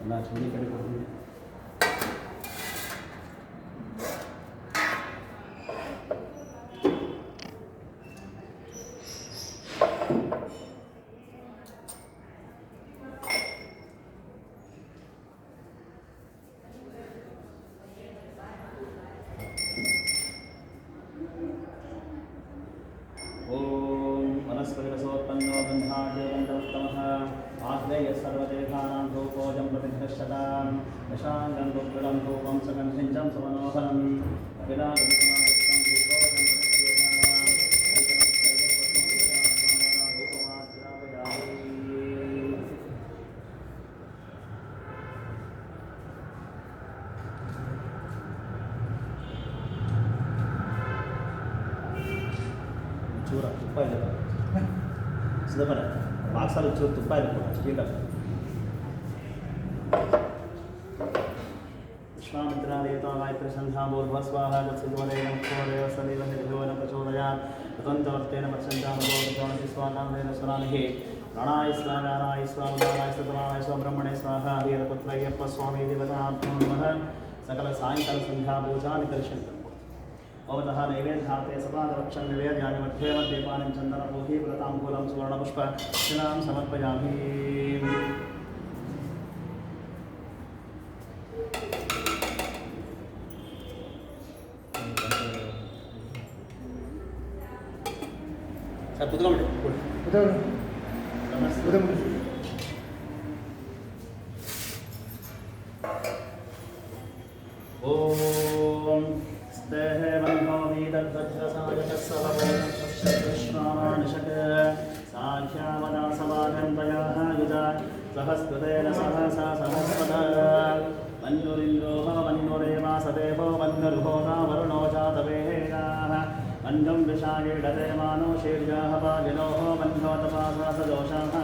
ಎಲ್ಲ ಚೂಡಿ ಕಡೆ ಕೊಡ್ತೀನಿ. वनस्पतिरसोत्पन्नो ब्रह्माद्योगन्तमुत्तमः आग्नेयः सर्वदेहानां धूपोऽजं प्रतिष्ठतां दशाङ्गं दुग्गलं धूपं सकंसिञ्चं सुमनोहरं विराजमानं धूपोऽजं ಚೂರ ತುಪ್ಪ ಇದೆ ಸಿದ್ಧಪಡ ಬಾಕ್ಸಲ್ಲಿ ಚೂರು ತುಪ್ಪ ಇದೆ ಸ್ಟೀಲ್ ವಿಶ್ವಾಮಿತ್ರಾದೇವತಾ ಗಾಯತ್ರಿ ಸಂಧಾಮೂರ್ಧ್ವ ಸ್ವಾಹ ತತ್ಸುದ್ವರೇಣ ಮುಖ್ಯೋದಯ ಸದೇವ ನಿರ್ಭುವನ ಪ್ರಚೋದಯಾತ್ ತದಂತವರ್ತೇನ ಪರ್ಸಂತಾಮಗೋಣಿ ಸ್ವಾನಾಮೇನ ಸ್ವರಾನಿಹಿ ಪ್ರಣಾಯ ಸ್ವಾಗಾರಾಯ ಸ್ವಾಮದಾರಾಯ ಸತಮಾಯ ಸ್ವಬ್ರಹ್ಮಣೆ ಸ್ವಾಹ ಹರಿಹರಪುತ್ರಯ್ಯಪ್ಪ ಸ್ವಾಮಿ ದೇವತಾತ್ಮೋ ನಮಃ ಸಕಲ ಸಾಯಂಕಾಲ ಸಂಧ್ಯಾ ಪೂಜಾನಿ ಕರಿಷ್ಯಂತೆ भवतः नैवेद्यार्थे सपादवक्षं निवेद्यानि मध्ये मध्ये पानिं चन्दनपूर्वी व्रताङ्गूलं सुवर्णपुष्पशिलां समर्पयामि. सर ओम देह बन्धो वीदद्वज्रसायकस्सहवोनश्चतुष्माणिषट् साख्यावदा समागन्तयाः युजा सहस्कृतेन सहसा सहस्वदा वन्नुरिन्द्रोः वन्नुरेवासदेवो वन्नुर्होता वरुणो जातवेदाः वन्धुं विशायेडते मानो शीर्याः पागिनोः वन्धोतपासा सदोषाः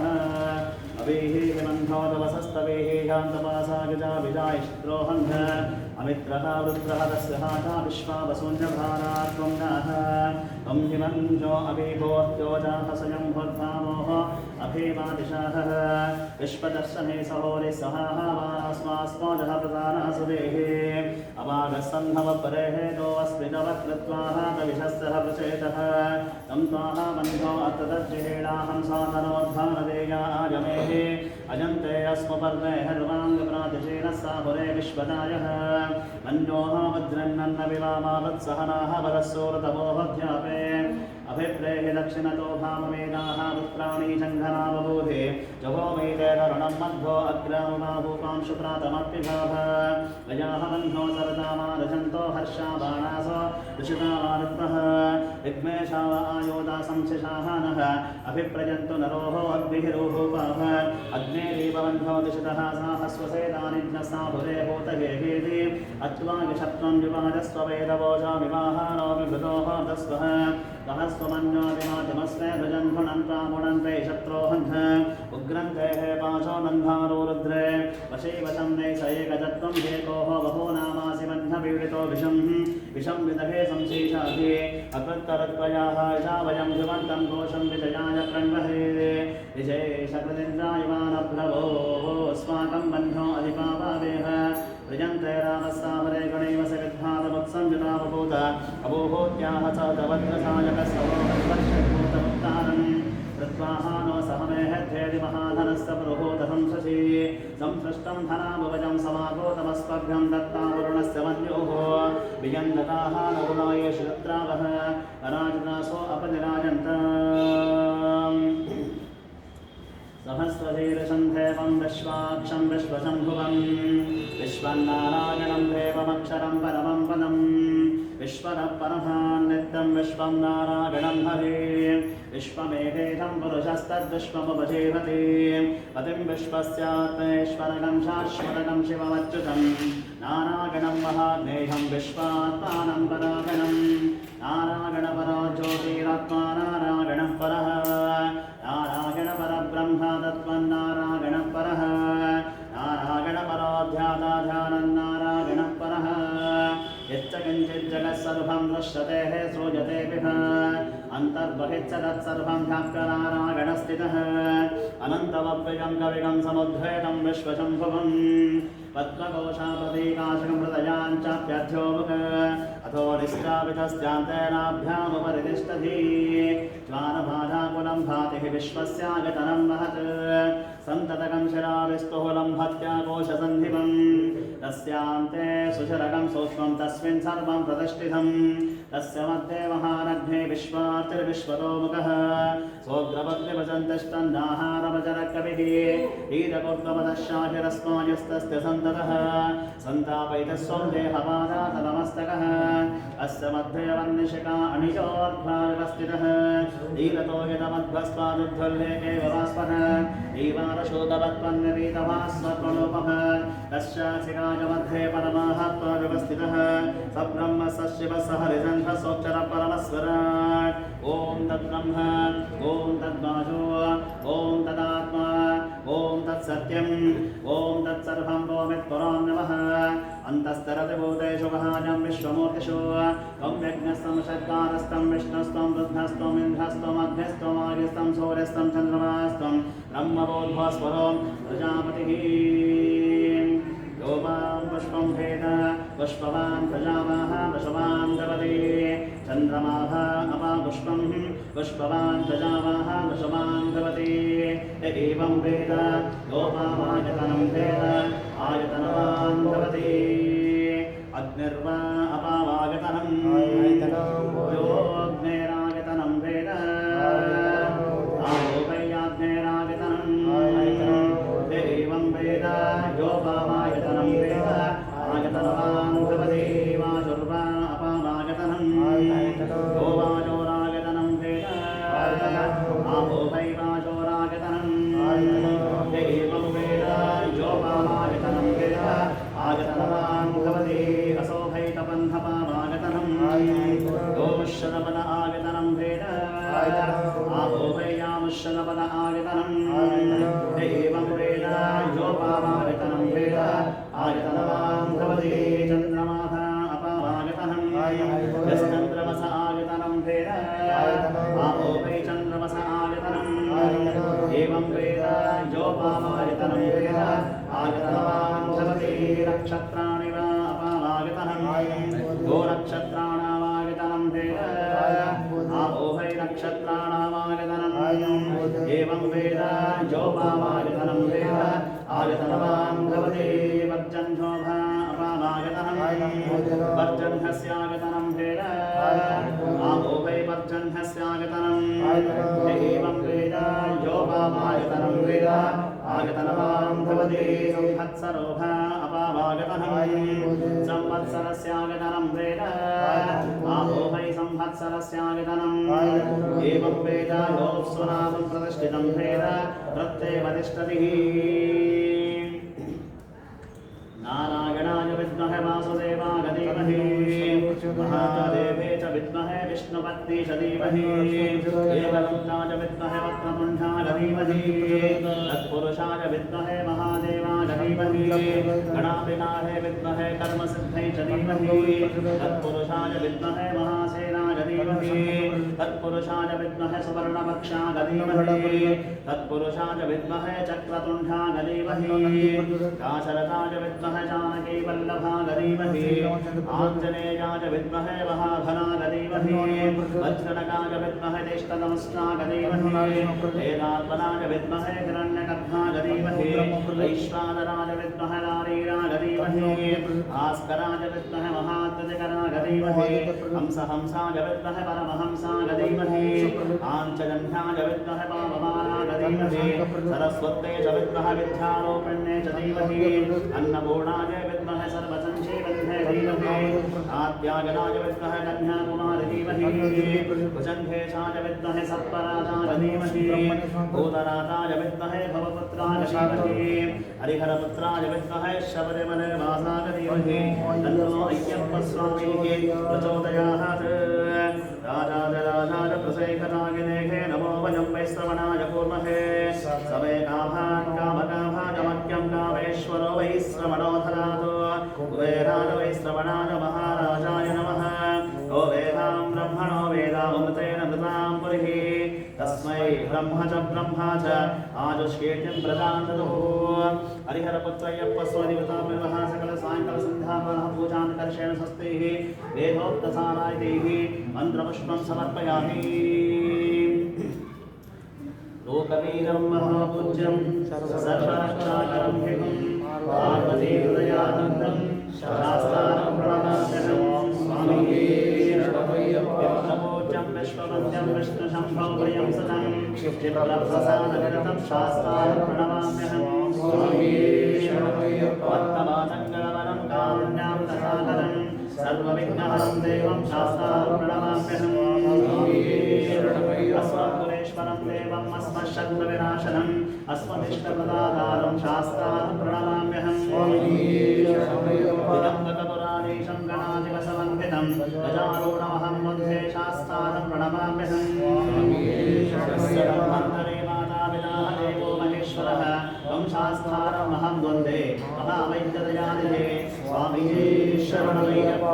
अभिः हिमन्धोतवसस्तवेः यान्तपासा गिजा विजायिष्ट्रोहन् अमित्रः वृत्रः तस्य हाता विश्वावसून्यभारात्वं नाः त्वं हिमञ्जो अभिभोत्योजाः स्वयं भोद्धामोः अभिमादिशाः विश्वदर्शने सहोरिः सहाः वास्मास्मोजः प्रधानः सुदेः अवागस्सन्धवपरेः नो अस्मिनवत् कृत्वाः कविशस्सः प्रचेतः तं त्वाः बन्धो अत्रदज्जिहेणाहं साधनोद्धानदेया आगमेः अजन्ते अस्मपर्णे हर्वाङ्गप्रातिशेन साहुरे विश्वदायः मन्योः वज्रन्नन्न विवामावत्सहनाः वरस्सोरतमोहध्यापे अभिप्रेहि दक्षिणतो भामवेदाः पुत्राणि जङ्घना बभूधे जभो मेते तरुणं मध्वो अग्रामबाहूपांशु प्रातमप्यभाभ गजाः बन्धो सरदामादजन्तो हर्षाबाणासो ऋषितामारुत्वः विघ्मेशाव आयोधा संशिषाः नः अभिप्रजन्तु नरोः अग्निहिरोहोपाः अग्नेरीपबन्धो दिशितः साहस्वसेदानिज्ञसाभुरे भूतगेहेति अत्वागिषत्वं विवाजस्व वेदवोजामिवाहारो विभृतोः दस्वः सहस्वमन्योतिमातिमस्मे ध्वजन्धुनन्तामुणन्ते शत्रोहन्ध उग्रन्ते हे पाशो नन्धारो रुद्रे वशैवशं नैष एकजत्वं हेकोः बहूनामासि बन्धपीडितो विषं विदहे संशीशाधि अकृत्तरत्वयाः इषावयं ध्रुवन्तं घोषं विजयाय प्रणवहे विजयेशकृतिन्द्रायमानप्लवो अस्माकं बन्धो अधिपापावेह प्रियन्ते रामस्तावरे गणैवस विद्धातमुत्संयुता बभूत अबोहोत्याह च तवद्रसायकस्तवोत्तमुत्तारम् कृत्वाः नो सहमेहध्येति महाधनस्य पुरुहूतहं शशी संसृष्टं धनामुपजं समागोतमस्पभ्यं दत्ता वरुणस्य मन्योः वियन्दताः नवुनायेषु तत्रावः अराजदासो अपनिराजन्तम् सहस्रशीर्षं देवं विश्वाक्षं विश्वशम्भुवं विश्वन्नारायणं देवमक्षरं परमं पदं विश्वरः परः नित्यं विश्वं नारायणं हरे विश्वमेवेदं पुरुषस्तद्विश्वमुपजीवति पतिं विश्वस्यात्मेश्वरकं शाश्वतकं शिवमच्युतं नारायणं महाज्ञेयं विश्वात्मानं परागणं नारायणपरो ज्योतिरात्मा नारायणः परः नारायणपरब्रह्म तत्त्वन्नारायणः परः नारायणपरोऽध्याताध्यानं नारायणः परः यच्च किञ्चित् जगत्सर्वं दृश्यते श्रूयते विह अन्तर्बहिश्च तत्सर्वं ध्याप्यनारायणस्थितः अनन्तमव्ययं कविगं समुद्धेतं विश्वशम्भुवम् पद्मकोशाप्रतीकाशकं हृदयाञ्चाप्यध्योमुख अथो निष्ठापितस्यान्तेनाभ्यामुपरितिष्ठति ज्वानबाधाकुलं भातिः विश्वस्यागतनं महत् सन्ततकं शिराविस्तुहुलं भक्त्या कोशसन्धिवं तस्यान्ते सुशरकं सूक्ष्मं तस्मिन् सर्वं प्रतिष्ठितं तस्य मध्ये महानग्ने विश्वार्तिर्विश्वतोमुखः सोऽग्रपद्विभजन्तिष्ठन्नाहारमजरकविः ईदकुर्वमदशाहिरस्मायस्तस्य सन्ततः सन्तापयितः स्वं देहपादातनमस्तकः अस्य मध्ये वह्निशिखा अणिजोद्भाविवस्थितः ईलतो यदमध्वस्त्वादुद्धुल्लेके ववास्पः ईवारशोकवत्पन्नवीतभास्वत्वलोपः तस्याशिखाय मध्ये परमाहत्वा व्यवस्थितः सब्रह्म सशिवः स हरिजन्धः सोऽक्षरः परमस्वराट् ॐ तद्ब्रह्म ॐ तद्वाचो ॐ तदात्मा ॐ तत्सत्यम् ॐ तत्सर्वं गोवित्पुरां नमः अन्तस्तरति भूतेषु वहाजं विश्वमूर्तिषु त्वं यज्ञस्तं षट्कारस्तं विष्णुस्त्वं रुद्रस्त्वम् इन्द्रस्त्वम् अग्निस्त्वम् आर्यस्त्वं सूर्यस्त्वं चन्द्रमास्त्वं ब्रह्मबोधस्वरो प्रजापतिः योपां पुष्पं भेद पुष्पवान् प्रजावाः वृषवान् दवति चन्द्रमाः अपा पुष्पं पुष्पवान् प्रजावाः वृषवान् दवति एवं वेद योपामायतनं भेद आयतनवान् दवति अग्निर्वा अपावागतनं योऽग्नेरायतनं वेद आलोकयाग्नेरायतनं एवं वेद योपामायतनं वेद आयतनवान् भवति वाचुर्वा अपामागतनं यो वाचोरागतनं वेद आपो वै वाचोरागतनं एवं वेद योपामागतनं वेद आगतनवान् भवति असोभैतपन्थपामागतनं योमुष्यनपद आगतनं वेद आपो वै यामुष्यनपद आगतनं एवं वेद योपामागतनं वेद आगतनवान् भवति चन्द्रमाः अपामागतनं यश्चन्द्रमस आगतनं वेद आपो वै चन्द्रमस आगतनं एवं वेद योपामागतनं वेद आगतनवान् भवति नक्षत्राणि वा अपामागतनं यो नक्षत्राणामागतनं वेद आपो वै नक्षत्राणामागतनं एवं वेद योपामागतनं वेद आगतनवान् भवति वर्जन्धोभा अपामागतनं वर्जन्धस्यागतनं वेद आपो वै वर्जन्धस्यागतनं एवं वेद योपामागतनं वेद आगतनवान् भवति संवत्सरोभा अपामागतनं संवत्सरस्यागतनं वेद आपो वै संवत्सरस्यागतनं एवं वेद योऽप्सुनामं प्रतिष्ठितं वेद प्रत्येव तिष्ठति नारायणाय विद्महे वासुदेवाय धीमहि महादेवे च विद्महे विष्णुपत्नी च धीमहि एकदन्ताय विद्महे वक्रतुण्डाय धीमहि तत्पुरुषाय विद्महे महादेवाय धीमहि गणाधिपाय विद्महे कर्मसिद्ध्यै च धीमहि तत्पुरुषाय विद्महे महासेनाय धीमहि तत्पुरुषाय विद्महे सुवर्णपक्षाय धीमहि तत्पुरुषाय विद्महे चक्रतुण्डाय धीमहि दाशरथाय विद्महे जानकी वल्लभाय धीमहि आञ्जनेयाय विद्महे महाधनाय धीमहि वज्रनकाय विद्महे ज्येष्ठतमस्नाय धीमहि वेदात्मनाय विद्महे हिरण्यगर्भाय धीमहि वैश्वानराय विद्महे नारीराय धीमहि भास्कराय विद्महे महाद्युतिकराय धीमहि हंसाय विद्महे परमहंसाय धीमहि आञ्चजन्याय विद्महे पावमानाय धीमहि सरस्वत्यै च विद्महे विद्यारूपिण्यै च धीमहि अन्नपूर्णाय विद्महे सर्वसञ्जीवन्यै धीमहि आद्यागनाय विद्महे कन्याकुमारी धीमहि भुजङ्गेशाय विद्महे सर्पराजाय धीमहि भूतनाथाय विद्महे भवपुत्राय धीमहि हरिहरपुत्राय विद्महे शबरिमलवासाय धीमहि तन्नो अय्यप्पस्वामिः प्रचोदयात् राजाय प्रसेकरागिनेः नमो वयं वैश्रवणाय कुर्महे सवे कामान् कामकामाजमख्यं कामेश्वरो वैश्रवणो धरातु कुबेराय वैश्रवणाय महाराजाय नमः ओ वेदां ब्रह्मणो वेदामृतेन दृतां ब्रह्म च आजुष्केत्यं प्रजां ददुः हरिहरपुत्रय्यप्प स्वनिवृतामिर्वः सकल सायंकाल संध्यावनः पूजां कर्षेण स्वस्तिः वेदोक्तसारायैः मन्त्रपुष्पं समर्पयामि लोकवीरं महापूज्यं सर्वशास्त्राकरं ह्यहं पार्वतीहृदयानन्दं शास्त्रारं प्रणमाम्यहं स्वामिये शरणमय्यप्पपूज्यं विश्ववन्द्यं विष्णुशम्भो प्रियं सदं क्षिप्रप्रसादनिरतं शास्त्रारं प्रणमाम्यहं स्वामिये शरणमय्यप्प वर्तमानङ्गलवरं कारुण्यां तथाकरं सर्वविघ्नहरं देवं शास्त्रारं प्रणमाम्यहं स्वामिये शरणमय्यप्प देवम् अस्मच्छत्रविनाशनम् अस्मदिष्टप्रदातारं शास्त्रारं प्रणमाम्यहं दिगम्बरपुराणीशं गणाधिपसमन्वितं गजारूढमहं वन्दे शास्त्रारं प्रणमाम्यहं सर्वमन्तरे मातापितादेवो महेश्वरः तं शास्त्रारम् अहं वन्दे महावैद्यदयानिधे स्वामिये शरणमय्यप्प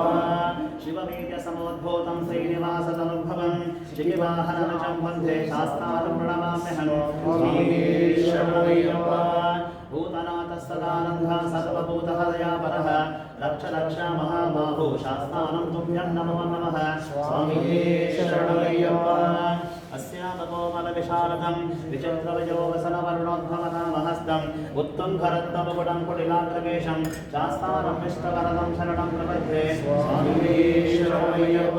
शिववीर्यसमोद्भूतं श्रीनिवासतनुद्भवं श्रीवाहनमजं वन्दे शास्त्रारं प्रणमाम्यहं स्वामिये शरणमय्यप्प भूतनाथस्तदानन्दः सर्वभूतहृदयापरः रक्ष रक्ष महाबाहो शास्त्रारं तुभ्यं नमो नमः स्वामिये शरणमय्यप्प अस्यामकोमलविशारदं विचित्रविजोवसनवर्णोद्भवनामहस्तम् उत्तुङ्गरत्नमकुटं कुटिलाग्रकेशं शास्त्रारं विष्टवरदं शरणं प्रपद्ये स्वामिये शरणमय्यप्प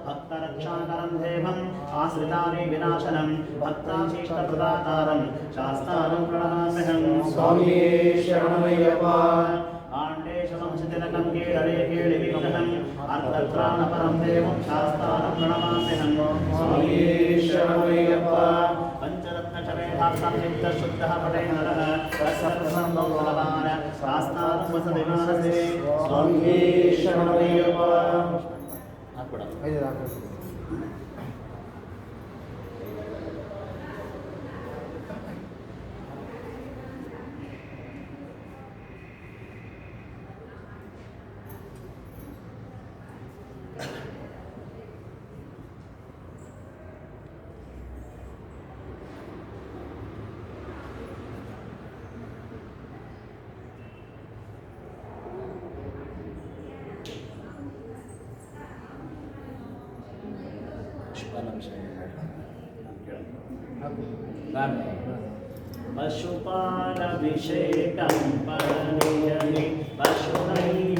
भक्तरक्षाकरं देवम् आश्रितानि विनाशनं भक्ताभीष्टप्रदातारं शास्त्रारं प्रणमाम्यहं स्वामिये शरणमय्यप्प आण्डेशवंशतिलकं कीडरे कीडिविघ्नहम् अर्थत्राणपरं देवं शास्त्रारं प्रणमाम्यहं स्वामिये शरणमय्यप्प पञ्चरत्नचमेधार्थं नित्यशुद्धः पटेन्द्रः तत्सर्वसम्भवं फलवान् शास्त्रारं वसति मानसे स्वामिये शरणमय्यप्प पशुपालभिषेकं परमेयने पशुनैरभिषेकं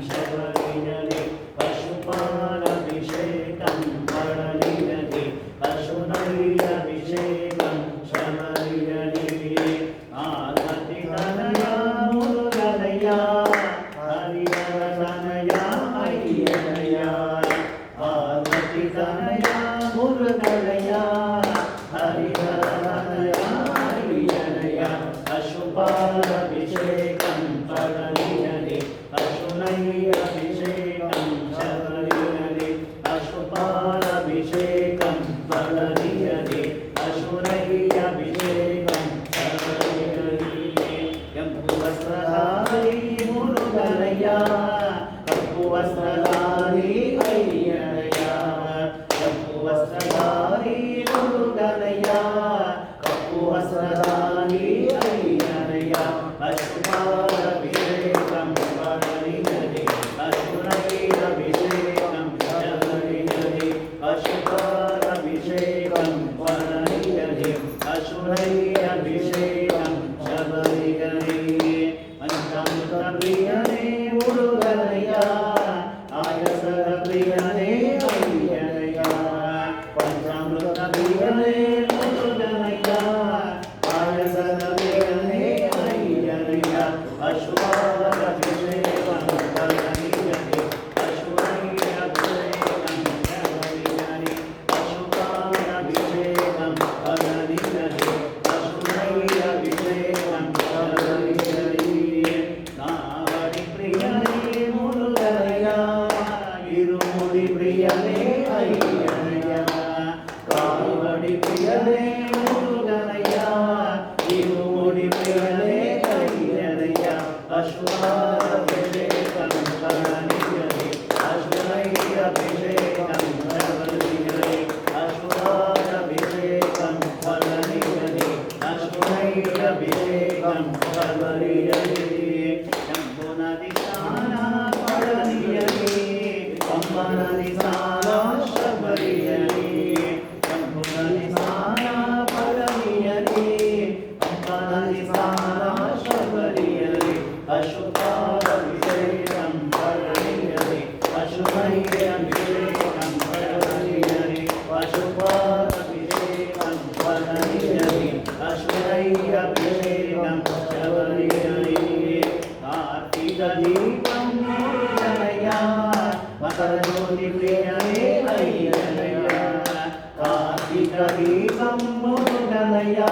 शबरिमले पशुपालभिषेकं परमेयने पशुनैरभिषेकं शबरिमले आरतितनया मुरुगनया हरिहरतनया अय्यनया आरतितनया मुरुगनया पशुपालभिषेकं परमेयने पशुनैरभिषेकं शबरिमले पशुपालभिषेकं परमेयने पशुनैरभिषेकं शबरिमले कम्पुवस्त्रधारी मुरुगनया कम्पुवस्त्रधारी अय्यनया कम्पुवस्त्रधारी मुरुगनया कम्पुवस्त्रधारी पशुपालभिषेकं परमेयने पशुनैरभिषेकं शबरिमले पशुपालभिषेकं परमेयने पशुनैरभिषेकं शबरिमले पञ्चामृतप्रियने मुरुगनया आयसप्रियने अय्यनया पञ्चामृतप्रियने मुरुगनया आयसप्रियने पशुपालभिषेकं परमेयने पशुनैरभिषेकं शबरिमले पशुपालभिषेकं परमेयने पशुनैरभिषेकं शबरिमले कावडिप्रियने मुरुगनया इरुमुडिप्रियने अय्यनया कावडिप्रियने मुरुगनया इरुमुडिप्रियने अभिषेकं शबरिमले शम्भुनदी स्नाना पळनियले पंबनदी स्नाना शबरिमले शम्भुनदी स्नाना पळनियले पंबनदी स्नाना शबरिमले अशुभाभिषेकं पळनियले अशुभैर्यभिषेकं पळनियले अशुभाभिषेकं पळनियले अशुभैर्यभिषेकं शबरिमले कार्तिकदीपं निलया मकरज्योतिप्रियने अय्यनया कार्तिकदीपं मुरुगनया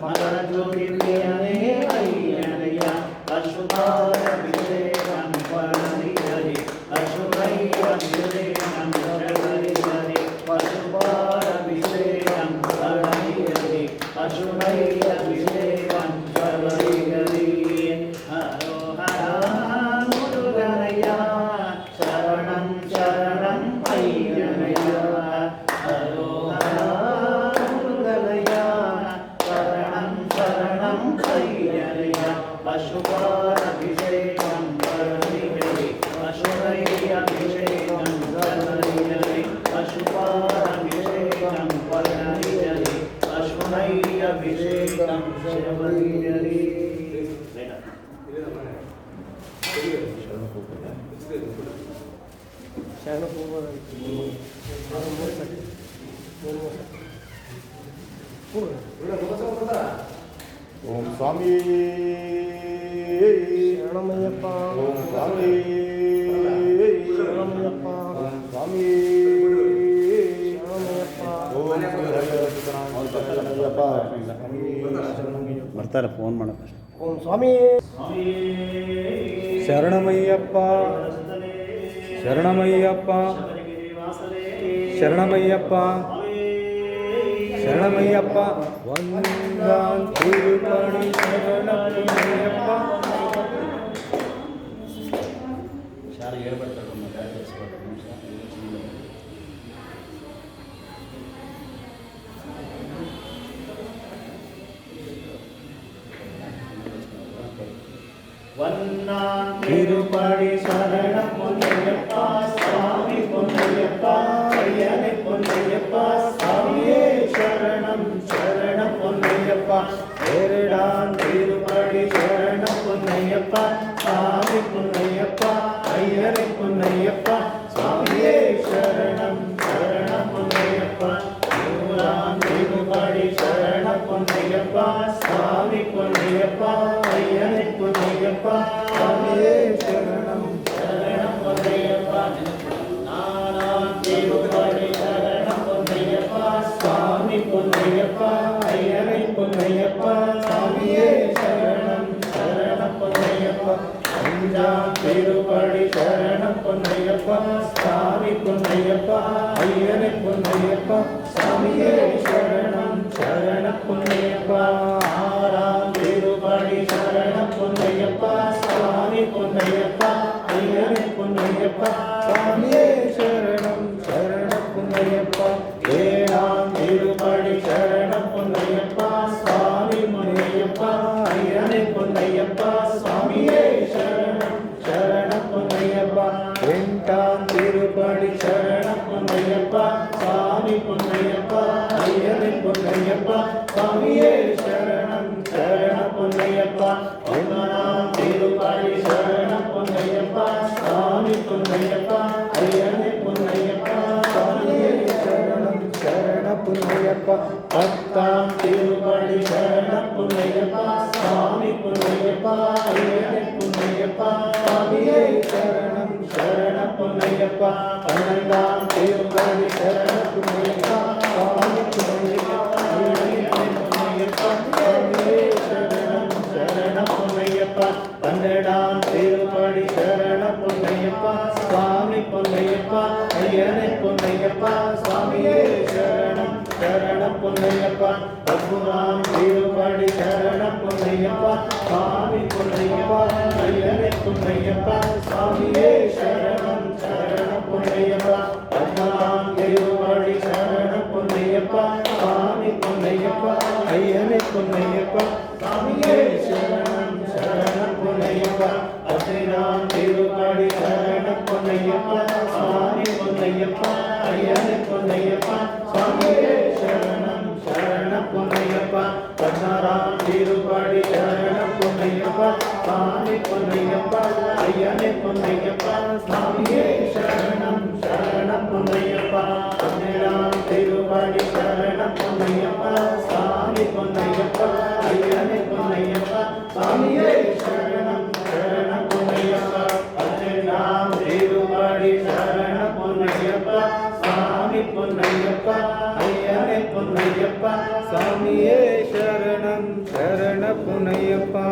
मकरज्योतिप्रियने अय्यनया अशुभाभिषेकं पळनियले अशुभैर्यभिषेकं शबरिमले अशुभाभिषेकं पळनियले अशुभैर्यभिषेकं शबरिमले शरणं अय्यनया हरोहरमुरुगनया शरणं अय्यनया अशुभाभिषेकं पळनियले अशुभैर्यभिषेकं शबरिमले अशुभाभिषेकं पळनियले अशुभैर्यभिषेकं शबरिमले ओम स्वामी शरणमय्यप्पा ओम स्वामी शरणमय्यप्पा ओम स्वामी शरणमय्यप्पा ओम ಬರ್ತಾರೆ ಫೋನ್ ಮಾಡಕ್ಕೆ ओम स्वामी ಶರಣಮಯ್ಯಪ್ಪ ಶರಣಮಯ್ಯಪ್ಪ ಶರಣಮಯ್ಯಪ್ಪ ಶರಣಮಯ್ಯಪ್ಪ ವಂದಾನ್ ತಿರುಪಣಿ ಶರಣಮಯ್ಯಪ್ಪ ಶಾಲೆ ಹೇಳ್ಬಿಡ್ತಾರೆ திருப்படி சரண பொன்னையப்பா சுவாமி பொன்னையப்பா ஐயனை பொன்னையப்பா சாமியே சரணம் சரண பொன்னையப்பா ஏரடான் திருப்படி சரண பொன்னையப்பா சாமி பொன்னையப்பா ஐயனை பொன்னையப்பா சாமியே சரணம் சரண பொன்னையப்பா திருப்படி சரண பொன்னையப்பா சாமி பொன்னையப்பா ஐயனை பொன்னையப்பா சாமியே சரணம் சரண பொன்னையப்பா நானாம் திருப்படி சரண பொன்னையப்பா சாமி பொன்னையப்பா ஐயனை பொன்னையப்பா சாமியே சரணம் சரண பொன்னையப்பா அஞ்சாம் திருப்படி சரண பொன்னையப்பா சாமி பொன்னையப்பா ஐயனை பொன்னையப்பா சாமியே சரணம் சரண பொன்னையப்பா ஆறாம் திருப்படி சரண பொன்னையப்பா சாமி பொன்னையப்பா ஐயனை பொன்னையப்பா சாமியே சரணம் சரண பொன்னையப்பா ஏழாம் திருப்படி சரண பொன்னையப்பா சாமி பொன்னையப்பா ஐயனை பொன்னையப்பா சாமியே சரணம் சரண பொன்னையப்பா எட்டாம் திருப்படி சரண பொன்னையப்பா சாமி பொன்னையப்பா ஐயனை பொன்னையப்பா சாமியே சரணம் சரண பொன்னையப்பா ஒன்பதாம் திருப்படி சரண பொன்னையப்பா சாமி பொன்னையப்பா ஐயனை பொன்னையப்பா சாமியே சரணம் சரண பொன்னையப்பா பத்தாம் திருப்படி சரண பொன்னையப்பா சாமி பொன்னையப்பா ஐயனை பொன்னையப்பா சாமியே சரணம் சரண பொன்னையப்பா பன்னெண்டாம் திருப்படி சரண பொன்னையப்பா சாமி பொன்னையப்பா ஐயனை பொன்னையப்பா சாமியே சரணம் சரண பொன்னையப்பா பன்னெண்டாம் திருப்படி சரண பொன்னையப்பா சாமி பொன்னையப்பா ஐயனை பொன்னையப்பா சாமியே சரணம் சரண பொன்னையப்பா பதிமூணாம் திருப்படி சரண பொன்னையப்பா சாமி பொன்னையப்பா ஐயனை பொன்னையப்பா சாமியே சரணம் சரண பொன்னையப்பா பதினாலாம் திருப்படி சரண பொன்னையப்பா சாமி பொன்னையப்பா ஐயனை பொன்னையப்பா சாமியே சரணம் சரணம் பொன்னையப்பா பதினாம் திருப்படி சரணம் பொன்னையப்பா சுவாமி பொன்னையப்பா ஐயனே பொன்னையப்பா சுவாமியே சரணம் சரணம் பொன்னையப்பா பதினாறாம் திருப்படி சரணம் பொன்னையப்பா சுவாமி பொன்னையப்பா ஐயனே பொன்னையப்பா சுவாமியே சரணம் சரணம் பொன்னையப்பா பதினேழாம் திருப்படி சரணம் பொன்னையப்பா சுவாமி பொன்னையப்பா ஐயனே பொன்னையப்பா சுவாமியே சரணம் சரணம் பொன்னையப்பா பதினேழாம் திருப்படி சரணம் பொன்னையப்பா சுவாமி பொன்னையப்பா ஐயனே பொன்னையப்பா சுவாமியே சரணம் சரண பொன்னையப்பா